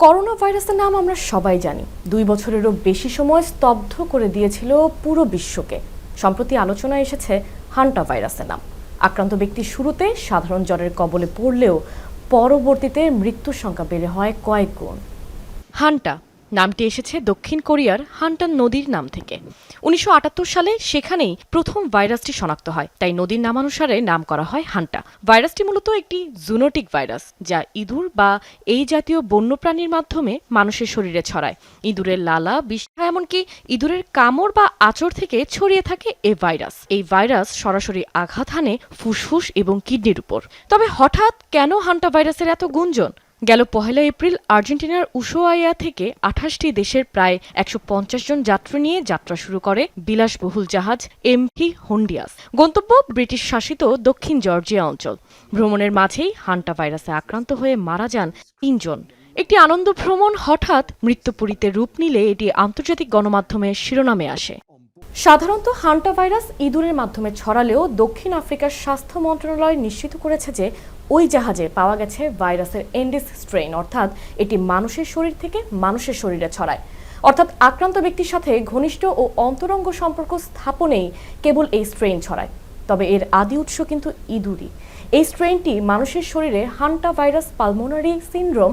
Corona ভাইরাসের নাম আমরা সবাই জানি। 2 বছরেরও বেশি সময় স্তব্ধ করে দিয়েছিল পুরো বিশ্বকে। সম্প্রতি আলোচনায় এসেছে হান্টা ভাইরাসের নাম। আক্রান্ত ব্যক্তি শুরুতে সাধারণ জ্বরের কবলে পড়লেও পরবর্তীতে মৃত্যুর সংখ্যা বেড়ে হয় কয়েক গুণ। হান্টা নামটি এসেছে দক্ষিণ কোরিয়ার হান্টান নদীর নাম থেকে। 1978 সালে সেখানেই প্রথম ভাইরাসটি শনাক্ত হয়, তাই নদীর নামানুসারে নাম করা হয় হান্টা। ভাইরাসটি মূলত একটি জুনোটিক ভাইরাস, যা ইঁদুর বা এই জাতীয় বন্যপ্রাণীর মাধ্যমে মানুষের শরীরে ছড়ায়। ইঁদুরের লালা, বিষ্ঠা, এমনকি ইঁদুরের কামড় বা আঁচড় থেকে ছড়িয়ে থাকে এই ভাইরাস সরাসরি আঘাত হানে ফুসফুস এবং কিডনির উপর। তবে হঠাৎ কেন হান্টা ভাইরাসের এত গুঞ্জন? গেল 1 এপ্রিল আর্জেন্টিনার উশুয়াইয়া থেকে 28টি দেশের প্রায় 150 জন যাত্রী নিয়ে যাত্রা শুরু করে বিলাসবহুল জাহাজ এমভি হন্ডিয়াস। গন্তব্য ব্রিটিশ শাসিত দক্ষিণ জর্জিয়া অঞ্চল। ভ্রমণের মাঝেই হান্টা ভাইরাসে আক্রান্ত হয়ে মারা যান 3 জন। একটি আনন্দ ভ্রমণ হঠাৎ মৃত্যুপুরীতে রূপ নিলে এটি আন্তর্জাতিক গণমাধ্যমে শিরোনামে আসে। সাধারণত হান্টা ভাইরাস ইঁদুরের মাধ্যমে ছড়ালেও দক্ষিণ আফ্রিকার স্বাস্থ্য মন্ত্রণালয় নিশ্চিত করেছে যে ওই জাহাজে পাওয়া গেছে ভাইরাসের এন্ডিস স্ট্রেইন, অর্থাৎ এটি মানুষের শরীর থেকে মানুষের শরীরে ছড়ায়। অর্থাৎ আক্রান্ত ব্যক্তির সাথে ঘনিষ্ঠ ও অন্তরঙ্গ সম্পর্ক স্থাপনেই কেবল এই স্ট্রেইন ছড়ায়। তবে এর আদি উৎস কিন্তু ইঁদুরই। এই স্ট্রেইনটি মানুষের শরীরে hanta virus pulmonary syndrome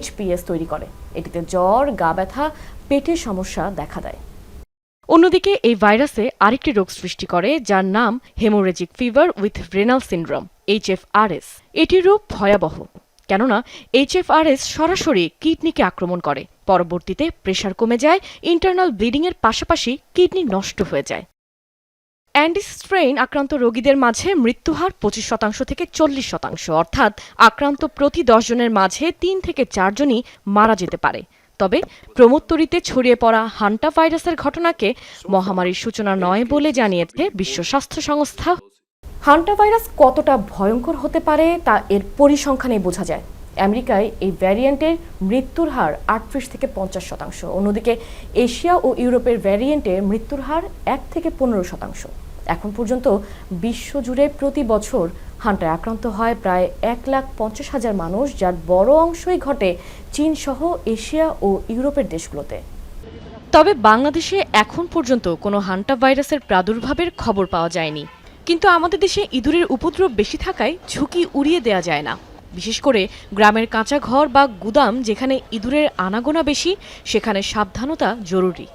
HPS তৈরি করে। এটিতে জ্বর, গা ব্যথা, পেটের সমস্যা দেখা দেয়। অন্যদিকে এই ভাইরাসে আরেকটি রোগ সৃষ্টি করে, যার নাম haemorrhagic fever with renal syndrome HFRS। এটির রূপ ভয়াবহ, কেননা HFRS সরাসরি কিডনিকে আক্রমণ করে। পরবর্তীতে প্রেশার কমে যায়, ইন্টারনাল ব্লিডিং এর পাশাপাশি কিডনি নষ্ট হয়ে যায়। অ্যান্ডিস স্ট্রেইন আক্রান্ত রোগীদের মাঝে মৃত্যুহার 25% থেকে 40%, অর্থাৎ আক্রান্ত প্রতি 10 জনের মাঝে 3 থেকে 4 জনই মারা যেতে পারে। তবে প্রমোত্তরিতে ছড়িয়ে পড়া হান্টা ভাইরাসের ঘটনাকে মহামারীর সূচনা নয় বলে জানিয়েছে বিশ্ব স্বাস্থ্য সংস্থা। হান্টা ভাইরাস কতটা ভয়ঙ্কর হতে পারে তা এর পরিসংখ্যানে বোঝা যায়। আমেরিকায় এই ভ্যারিয়েন্টের মৃত্যুর হার 38 থেকে 50%। অন্যদিকে এশিয়া ও ইউরোপের ভ্যারিয়েন্টের মৃত্যুর হার 1 থেকে 15%। এখন পর্যন্ত বিশ্বজুড়ে প্রতি বছর হান্টায় আক্রান্ত হয় প্রায় 1,50,000 মানুষ, যার বড় অংশই ঘটে চীন সহ এশিয়া ও ইউরোপের দেশগুলোতে। তবে বাংলাদেশে এখন পর্যন্ত কোনো হান্টা ভাইরাসের প্রাদুর্ভাবের খবর পাওয়া যায়নি। কিন্তু আমাদের দেশে ইঁদুরের উপদ্রব বেশি থাকায় ঝুঁকি উড়িয়ে দেওয়া যায় না। বিশেষ করে গ্রামের কাঁচা ঘর বা গুদাম যেখানে ইঁদুরের আনাগোনা বেশি, সেখানে সাবধানতা জরুরি।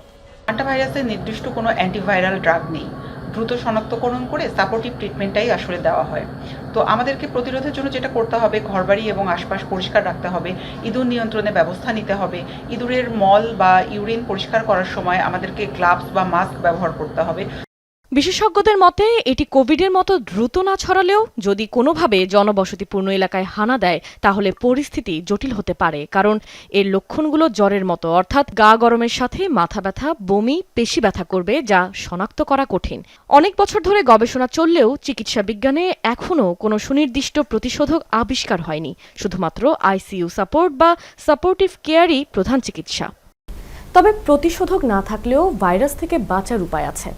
হান্টা ভাইরাসের নির্দিষ্ট কোনো অ্যান্টিভাইরাল ড্রাগ নেই। দ্রুত শনাক্তকরণ করে সাপোর্টিভ ট্রিটমেন্টটাই আসলে দেওয়া হয়। তো আমাদেরকে প্রতিরোধের জন্য যেটা করতে হবে, ঘরবাড়ি এবং আশপাশ পরিষ্কার রাখতে হবে, ইঁদুর নিয়ন্ত্রণে ব্যবস্থা নিতে হবে। ইঁদুরের মল বা ইউরিন পরিষ্কার করার সময় আমাদেরকে গ্লাভস বা মাস্ক ব্যবহার করতে হবে। বিশেষজ্ঞদের মতে এটি কোভিডের মতো দ্রুত না ছড়ালেও যদি কোনোভাবে জনবসতিপূর্ণ এলাকায় হানা দেয় তাহলে পরিস্থিতি জটিল হতে পারে, কারণ এর লক্ষণগুলো জ্বরের মতো, অর্থাৎ গা গরমের সাথে মাথা ব্যথা, বমি, পেশি ব্যথা করবে, যা শনাক্ত করা কঠিন। অনেক বছর ধরে গবেষণা চললেও চিকিৎসা বিজ্ঞানে এখনও কোনো সুনির্দিষ্ট প্রতিষেধক আবিষ্কার হয়নি। শুধুমাত্র ICU সাপোর্ট বা সাপোর্টিভ কেয়ারই প্রধান চিকিৎসা। তবে প্রতিষেধক না থাকলেও ভাইরাস থেকে বাঁচার উপায় আছে।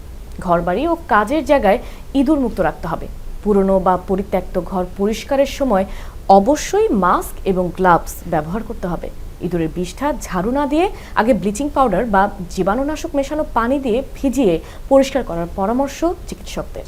ঘরবাড়ি ও কাজের জায়গায় ইঁদুর মুক্ত রাখতে হবে। পুরনো বা পরিত্যক্ত ঘর পরিষ্কারের সময় অবশ্যই মাস্ক এবং গ্লাভস ব্যবহার করতে হবে। ইঁদুরের বিষ্ঠা ঝাড়ু না দিয়ে আগে ব্লিচিং পাউডার বা জীবাণুনাশক মেশানো পানি দিয়ে ভিজিয়ে পরিষ্কার করার পরামর্শ চিকিৎসকদের।